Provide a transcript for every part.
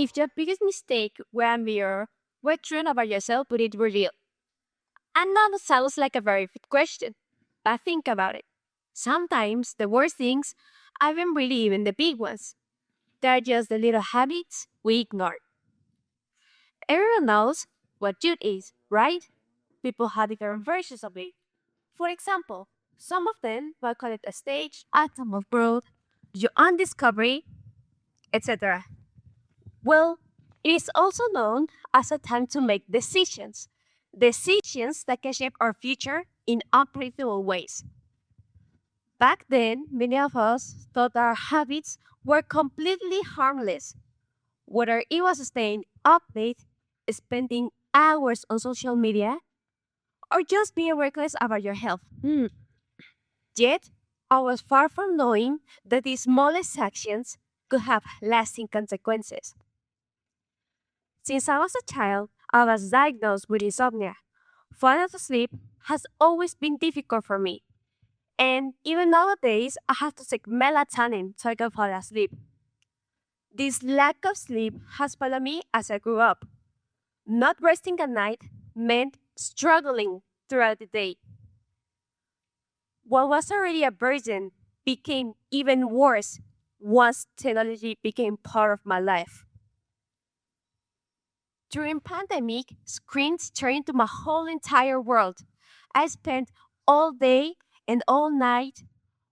if your biggest mistake were a mirror, what truth about yourself would it reveal? And that sounds like a very good question, but think about it. Sometimes the worst things aren't really even the big ones. They're just the little habits we ignore. Everyone knows what youth is, right? People have different versions of it. For example, some of them will call it a stage, a time of growth, your own discovery, etc. Well, it is also known as a time to make decisions. Decisions that can shape our future in unpredictable ways. Back then, many of us thought our habits were completely harmless, whether it was staying up late, spending hours on social media, or just being reckless about your health. Yet, I was far from knowing that these smallest actions could have lasting consequences. Since I was a child, I was diagnosed with insomnia. Falling asleep has always been difficult for me, and even nowadays, I have to take melatonin so I can fall asleep. This lack of sleep has followed me as I grew up. Not resting at night meant struggling throughout the day. What was already a burden became even worse once technology became part of my life. During pandemic, screens turned into my whole entire world. I spent all day and all night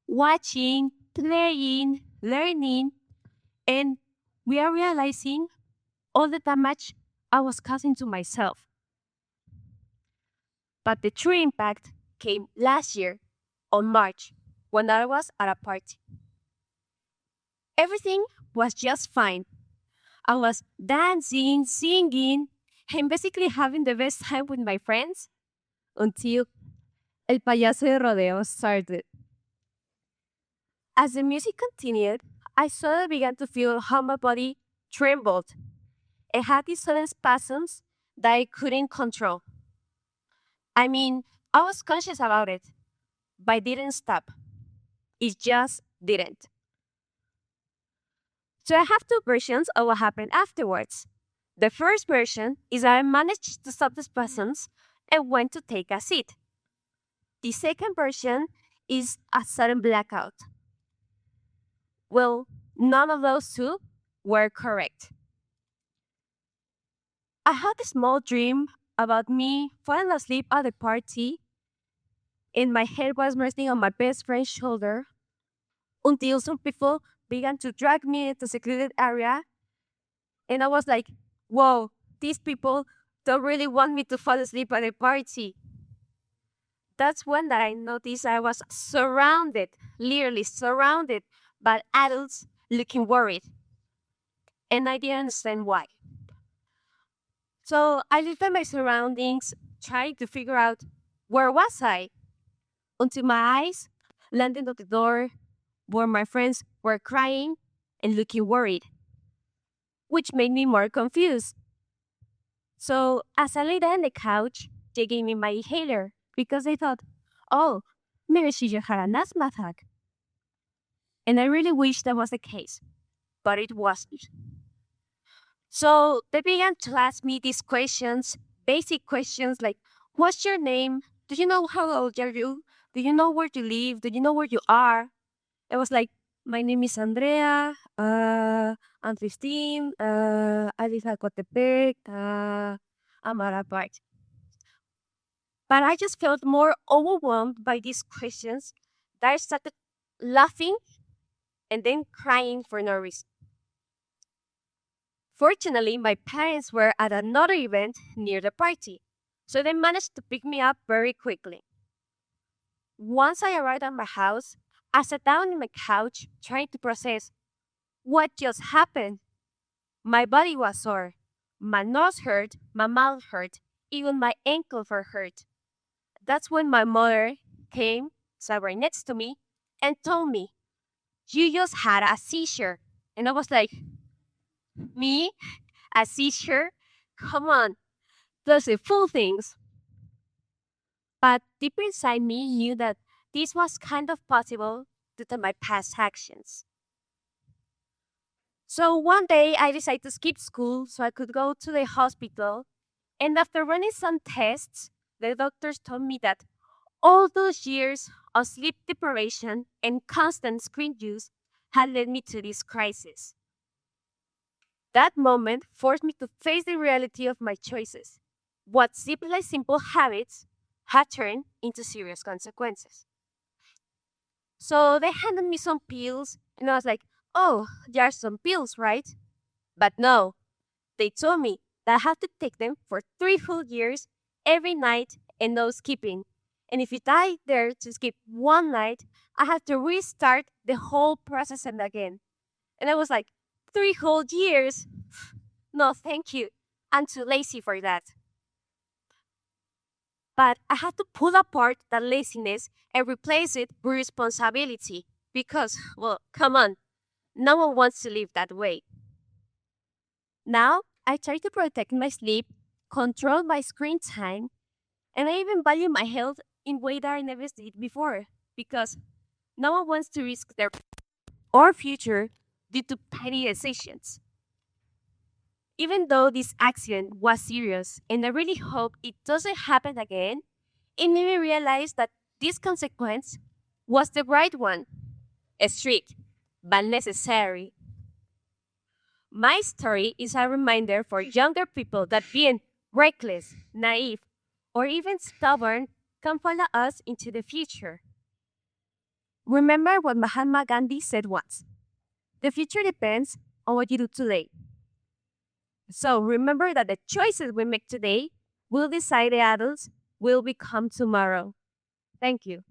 watching, playing, learning, and we are realizing all the damage I was causing to myself. But the true impact came last year on March when I was at a party. Everything was just fine. I was dancing, singing, and basically having the best time with my friends until El Payaso de Rodeo started. As the music continued, I suddenly began to feel how my body trembled and had these sudden spasms that I couldn't control. I mean, I was conscious about it, but I didn't stop. It just didn't. So I have two versions of what happened afterwards. The first version is that I managed to stop the spasms and went to take a seat. The second version is a sudden blackout. Well, none of those two were correct. I had a small dream about me falling asleep at the party, and my head was resting on my best friend's shoulder until some people began to drag me into a secluded area, and I was like, whoa, these people don't really want me to fall asleep at a party. That's when that I noticed I was surrounded, literally surrounded by adults looking worried. And I didn't understand why. So I looked at my surroundings, trying to figure out where was I, until my eyes landed on the door where my friends were crying and looking worried, which made me more confused. So as I lay down on the couch, they gave me my inhaler because they thought, oh, maybe she just had an asthma attack. And I really wish that was the case, but it wasn't. So they began to ask me these questions, basic questions like, what's your name? Do you know how old are you? Do you know where you live? Do you know where you are? I was like, my name is Andrea. I'm 15. I live at Cotepec. I'm at a park. But I just felt more overwhelmed by these questions that I started laughing and then crying for no reason. Fortunately, my parents were at another event near the party, so they managed to pick me up very quickly. Once I arrived at my house, I sat down on my couch trying to process what just happened. My body was sore, my nose hurt, my mouth hurt, even my ankle were hurt. That's when my mother came, sat right next to me, and told me, you just had a seizure. And I was like, me? A seizure? Come on, those are full things. But deep inside me knew that this was kind of possible due to my past actions. So one day I decided to skip school so I could go to the hospital. And after running some tests, the doctors told me that all those years of sleep deprivation and constant screen use had led me to this crisis. That moment forced me to face the reality of my choices. What seemed like simple habits had turned into serious consequences. So they handed me some pills, and I was like, oh, there are some pills, right? But no, they told me that I have to take them for 3 full years every night and no skipping. And if I dare to skip one night, I have to restart the whole process and again. And I was like, 3 whole years? No, thank you. I'm too lazy for that. But I had to pull apart that laziness and replace it with responsibility. Because, well, come on, no one wants to live that way. Now, I try to protect my sleep, control my screen time, and I even value my health in way that I never did before. Because no one wants to risk their or future due to petty decisions. Even though this accident was serious and I really hope it doesn't happen again, it made me realize that this consequence was the right one. Strict, but necessary. My story is a reminder for younger people that being reckless, naive, or even stubborn can follow us into the future. Remember what Mahatma Gandhi said once: the future depends on what you do today. So remember that the choices we make today will decide the adults we'll become tomorrow. Thank you.